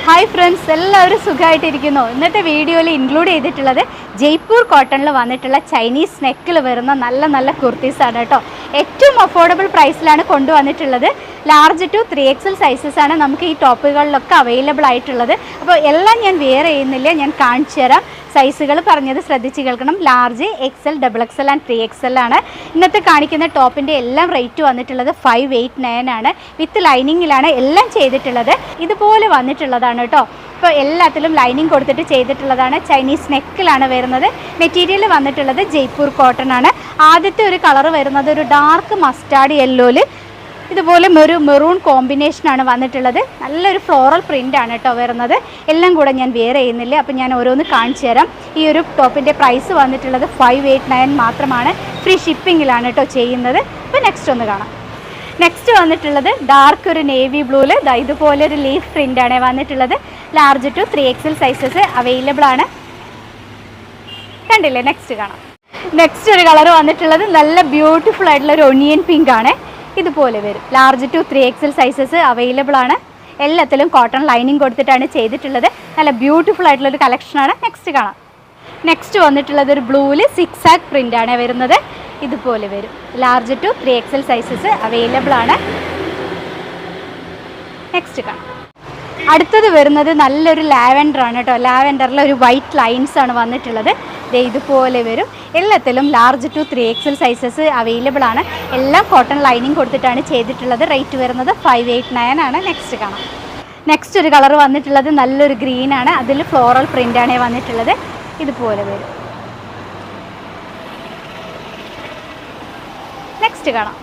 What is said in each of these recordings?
Hi friends, എല്ലാവരും സുഖമായിട്ടിരിക്കുന്നു. ഇന്നത്തെ വീഡിയോയിൽ ഇൻക്ലൂഡ് ചെയ്തിട്ടുള്ളത് ജയ്പൂർ കോട്ടണിൽ വന്നിട്ടുള്ള ചൈനീസ് നെക്കിൽ വരുന്ന നല്ല നല്ല കുർത്തീസാണ് കേട്ടോ. ഏറ്റവും അഫോർഡബിൾ പ്രൈസിലാണ് കൊണ്ടുവന്നിട്ടുള്ളത്. ലാർജ് ടു 3XL സൈസസ് ആണ് നമുക്ക് ഈ ടോപ്പുകളിലൊക്കെ അവൈലബിൾ ആയിട്ടുള്ളത്. അപ്പോൾ എല്ലാം ഞാൻ വെയർ ചെയ്യുന്നില്ല, ഞാൻ കാണിച്ചു തരാം. സൈസുകൾ പറഞ്ഞത് ശ്രദ്ധിച്ച് കേൾക്കണം. Large, XL, XXL and 3XL ആണ്. ഇന്നത്തെ കാണിക്കുന്ന ടോപ്പിൻ്റെ എല്ലാം റേറ്റ് വന്നിട്ടുള്ളത് 589 ആണ്. വിത്ത് ലൈനിങ്ങിലാണ് എല്ലാം ചെയ്തിട്ടുള്ളത്. ഇതുപോലെ വന്നിട്ടുള്ളതാണ് കേട്ടോ. ഇപ്പോൾ എല്ലാത്തിലും ലൈനിങ് കൊടുത്തിട്ട് ചെയ്തിട്ടുള്ളതാണ്. ചൈനീസ് നെക്കിലാണ് വരുന്നത്. മെറ്റീരിയൽ വന്നിട്ടുള്ളത് ജയ്പൂർ കോട്ടൺ ആണ്. ആദ്യത്തെ ഒരു കളർ വരുന്നത് ഒരു ഡാർക്ക് മസ്റ്റാർഡ് യെല്ലോയിൽ ഇതുപോലെ മെറൂൺ കോമ്പിനേഷനാണ് വന്നിട്ടുള്ളത്. നല്ലൊരു ഫ്ലോറൽ പ്രിൻ്റ് ആണ് കേട്ടോ വരുന്നത്. എല്ലാം കൂടെ ഞാൻ വെയർ ചെയ്യുന്നില്ല, അപ്പോൾ ഞാൻ ഓരോന്ന് കാണിച്ചു തരാം. ഈ ഒരു ടോപ്പിൻ്റെ പ്രൈസ് വന്നിട്ടുള്ളത് 589 മാത്രമാണ്. ഫ്രീ ഷിപ്പിങ്ങിലാണ് കേട്ടോ ചെയ്യുന്നത്. അപ്പോൾ നെക്സ്റ്റ് ഒന്ന് കാണാം. നെക്സ്റ്റ് വന്നിട്ടുള്ളത് ഡാർക്ക് ഒരു നേവി ബ്ലൂവിൽ ഇതുപോലെ ഒരു ലീഫ് പ്രിൻ്റാണ് വന്നിട്ടുള്ളത്. Large to 3XL sizes available ആണ്. കണ്ടില്ലേ? നെക്സ്റ്റ് കാണാം. നെക്സ്റ്റ് ഒരു കളർ വന്നിട്ടുള്ളത് നല്ല ബ്യൂട്ടിഫുൾ ആയിട്ടുള്ള ഒരു ഒണിയൻ പിങ്ക് ആണ്. ഇതുപോലെ വരും. Large to 3XL sizes available ആണ്. എല്ലാത്തിലും കോട്ടൺ ലൈനിങ് കൊടുത്തിട്ടാണ് ചെയ്തിട്ടുള്ളത്. നല്ല ബ്യൂട്ടിഫുൾ ആയിട്ടുള്ളൊരു കളക്ഷനാണ്. നെക്സ്റ്റ് കാണാം. നെക്സ്റ്റ് വന്നിട്ടുള്ളത് ഒരു ബ്ലൂവിൽ സിക്സാക് പ്രിൻ്റ് ആണ് വരുന്നത്. ഇതുപോലെ വരും. Large to 3XL sizes available ആണ്. നെക്സ്റ്റ് കാണാം. അടുത്തത് വരുന്നത് നല്ലൊരു ലാവൻഡർ ആണ് കേട്ടോ. ലാവൻഡറിൽ ഒരു വൈറ്റ് ലൈൻസ് ആണ് വന്നിട്ടുള്ളത്. ഇതുപോലെ വരും. എല്ലാത്തിലും large to 3XL sizes available ആണ്. എല്ലാം കോട്ടൺ ലൈനിങ് കൊടുത്തിട്ടാണ് ചെയ്തിട്ടുള്ളത്. റേറ്റ് വരുന്നത് 589 ആണ്. നെക്സ്റ്റ് കാണാം. നെക്സ്റ്റ് ഒരു കളർ വന്നിട്ടുള്ളത് നല്ലൊരു ഗ്രീൻ ആണ്. അതിൽ ഫ്ലോറൽ പ്രിൻ്റാണ് വന്നിട്ടുള്ളത്. ഇതുപോലെ വരും. നെക്സ്റ്റ് കാണാം.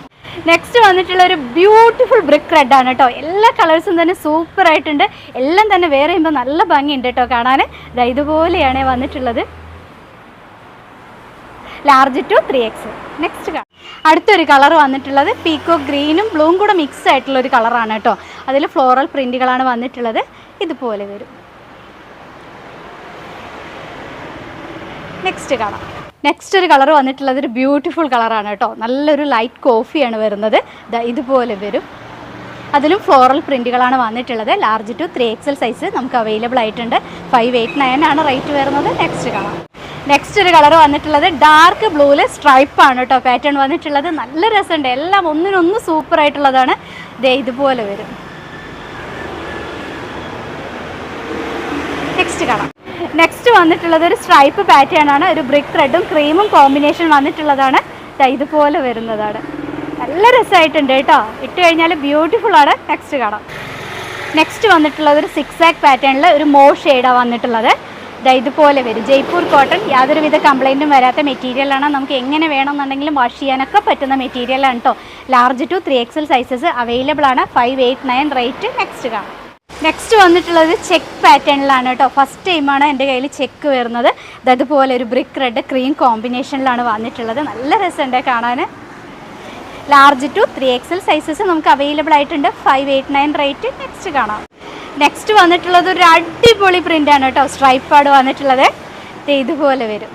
നെക്സ്റ്റ് വന്നിട്ടുള്ള ഒരു ബ്യൂട്ടിഫുൾ ബ്രിക്ക് റെഡ് ആണ് കേട്ടോ. എല്ലാ കളേഴ്സും തന്നെ സൂപ്പർ ആയിട്ടുണ്ട്. എല്ലാം തന്നെ വേറെ ചെയ്യുമ്പോൾ നല്ല ഭംഗിയുണ്ട് കേട്ടോ കാണാൻ. ഇതുപോലെയാണ് വന്നിട്ടുള്ളത്. Large to 3XL. നെക്സ്റ്റ് കാണാം. അടുത്തൊരു കളർ വന്നിട്ടുള്ളത് പീക്കോ ഗ്രീനും ബ്ലൂവും കൂടെ മിക്സ് ആയിട്ടുള്ളൊരു കളറാണ് കേട്ടോ. അതിൽ ഫ്ലോറൽ പ്രിൻറ്റുകളാണ് വന്നിട്ടുള്ളത്. ഇതുപോലെ വരും. നെക്സ്റ്റ് കാണാം. നെക്സ്റ്റ് ഒരു കളർ വന്നിട്ടുള്ളത് ഒരു ബ്യൂട്ടിഫുൾ കളറാണ് കേട്ടോ. നല്ലൊരു ലൈറ്റ് കോഫിയാണ് വരുന്നത്. ഇതുപോലെ വരും. അതിലും ഫ്ലോറൽ പ്രിൻറ്റുകളാണ് വന്നിട്ടുള്ളത്. ലാർജ് ടു 3XL സൈസ് നമുക്ക് അവൈലബിൾ ആയിട്ടുണ്ട്. 589 ആണ് റേറ്റ് വരുന്നത്. നെക്സ്റ്റ് കാണാം. നെക്സ്റ്റ് ഒരു കളർ വന്നിട്ടുള്ളത് ഡാർക്ക് ബ്ലൂവിൽ സ്ട്രൈപ്പാണ് കേട്ടോ പാറ്റേൺ വന്നിട്ടുള്ളത്. നല്ല രസമുണ്ട്. എല്ലാം ഒന്നിനൊന്ന് സൂപ്പർ ആയിട്ടുള്ളതാണ്. ഇതുപോലെ വരും. നെക്സ്റ്റ് കാണാം. നെക്സ്റ്റ് വന്നിട്ടുള്ളത് ഒരു സ്ട്രൈപ്പ് പാറ്റേൺ ആണ്. ഒരു ബ്രിക്ക് റെഡും ക്രീമും കോമ്പിനേഷൻ വന്നിട്ടുള്ളതാണ്. ഇതുപോലെ വരുന്നതാണ്. നല്ല രസമായിട്ടുണ്ട് കേട്ടോ. ഇട്ട് കഴിഞ്ഞാൽ ബ്യൂട്ടിഫുൾ ആണ്. നെക്സ്റ്റ് കാണാം. നെക്സ്റ്റ് വന്നിട്ടുള്ളത് ഒരു സിക്സാക് പാറ്റേണിൽ ഒരു മോ ഷെയ്ഡാണ് വന്നിട്ടുള്ളത്. ഇതുപോലെ വരും. ജയ്പൂർ കോട്ടൺ യാതൊരുവിധ കംപ്ലൈൻറ്റും വരാത്ത മെറ്റീരിയലാണ്. നമുക്ക് എങ്ങനെ വേണമെന്നുണ്ടെങ്കിലും വാഷ് ചെയ്യാനൊക്കെ പറ്റുന്ന മെറ്റീരിയലാണ് കേട്ടോ. Large to 3XL sizes available ആണ്. 589 റേറ്റ്. നെക്സ്റ്റ് കാണാം. നെക്സ്റ്റ് വന്നിട്ടുള്ളത് ചെക്ക് പാറ്റേണിലാണ് കേട്ടോ. ഫസ്റ്റ് ടൈമാണ് എൻ്റെ കയ്യിൽ ചെക്ക് വരുന്നത്. അതുപോലെ ഒരു ബ്രിക്ക് റെഡ് ക്രീം കോമ്പിനേഷനിലാണ് വന്നിട്ടുള്ളത്. നല്ല രസമുണ്ട് കാണാൻ. ലാർജ് ടു 3XL സൈസസ് നമുക്ക് അവൈലബിൾ ആയിട്ടുണ്ട്. 589 റേറ്റ്. നെക്സ്റ്റ് കാണാം. നെക്സ്റ്റ് വന്നിട്ടുള്ളത് ഒരു അടിപൊളി പ്രിൻ്റാണ് കേട്ടോ. സ്ട്രൈപ്പാണ് വന്നിട്ടുള്ളത്. ഇതുപോലെ വരും.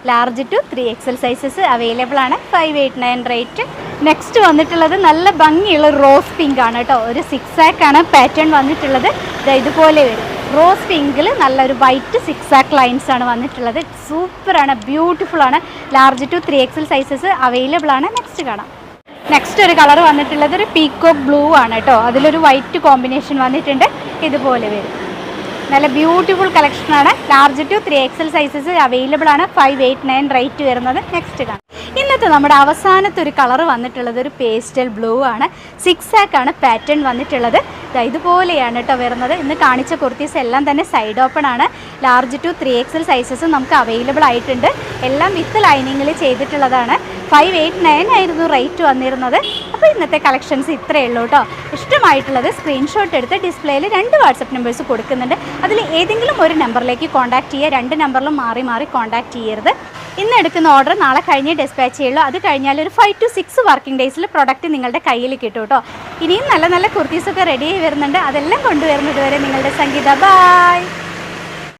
Large to 3XL sizes available ആണ്. 589 റേറ്റ്. നെക്സ്റ്റ് വന്നിട്ടുള്ളത് നല്ല ഭംഗിയുള്ള റോസ് പിങ്ക് ആണ് കേട്ടോ. ഒരു സിക്സാക്കാണ് പാറ്റേൺ വന്നിട്ടുള്ളത്. ഇതുപോലെ വരും. റോസ് പിങ്കിൽ നല്ലൊരു വൈറ്റ് സിക്സാക്ക് ലൈൻസ് ആണ് വന്നിട്ടുള്ളത്. സൂപ്പറാണ്, ബ്യൂട്ടിഫുൾ ആണ്. Large to 3XL sizes available ആണ്. നെക്സ്റ്റ് കാണാം. നെക്സ്റ്റ് ഒരു കളർ വന്നിട്ടുള്ളത് ഒരു പീക്കോക്ക് ബ്ലൂ ആണ് കേട്ടോ. അതിലൊരു വൈറ്റ് കോമ്പിനേഷൻ വന്നിട്ടുണ്ട്. ഇതുപോലെ വരും. നല്ല ബ്യൂട്ടിഫുൾ കളക്ഷനാണ്. Large to 3XL sizes available ആണ്. 589 റേറ്റ് വരുന്നത്. നെക്സ്റ്റ് കാണാം. ഇന്നത്തെ നമ്മുടെ അവസാനത്തെ ഒരു കളർ വന്നിട്ടുള്ളത് ഒരു പേസ്റ്റൽ ബ്ലൂ ആണ്. സിക്സാക്കാണ് പാറ്റേൺ വന്നിട്ടുള്ളത്. ഇതുപോലെയാണ് കേട്ടോ വരുന്നത്. ഇന്ന് കാണിച്ച കുർത്തീസ് എല്ലാം തന്നെ സൈഡ് ഓപ്പൺ ആണ്. ലാർജ് ടു 3XL സൈസസ് നമുക്ക് അവൈലബിൾ ആയിട്ടുണ്ട്. എല്ലാം വിത്ത് ലൈനിങ്ങിൽ ചെയ്തിട്ടുള്ളതാണ്. 589 ആയിരുന്നു റേറ്റ് വന്നിരുന്നത്. അപ്പോൾ ഇന്നത്തെ കളക്ഷൻസ് ഇത്രയേ ഉള്ളൂ കേട്ടോ. ഇഷ്ടമായിട്ടുള്ളത് സ്ക്രീൻഷോട്ട് എടുത്ത് ഡിസ്പ്ലേയിൽ 2 വാട്സപ്പ് നമ്പേഴ്സ് കൊടുക്കുന്നുണ്ട്. അതിൽ ഏതെങ്കിലും ഒരു നമ്പറിലേക്ക് കോൺടാക്ട് ചെയ്യുക. 2 നമ്പറിലും മാറി മാറി കോൺടാക്ട് ചെയ്യരുത്. ഇന്ന് എടുക്കുന്ന ഓർഡർ നാളെ കഴിഞ്ഞ് ഡിസ്പാച്ച് ചെയ്യുള്ളൂ. അത് കഴിഞ്ഞാൽ ഒരു 5 to 6 വർക്കിംഗ് ഡേയ്സിൽ പ്രൊഡക്റ്റ് നിങ്ങളുടെ കയ്യിൽ കിട്ടും കേട്ടോ. ഇനിയും നല്ല നല്ല കുർത്തീസൊക്കെ റെഡി ആയി വരുന്നുണ്ട്. അതെല്ലാം കൊണ്ടുവരുന്നത് വരെ നിങ്ങളുടെ സംഗീത. ബൈ.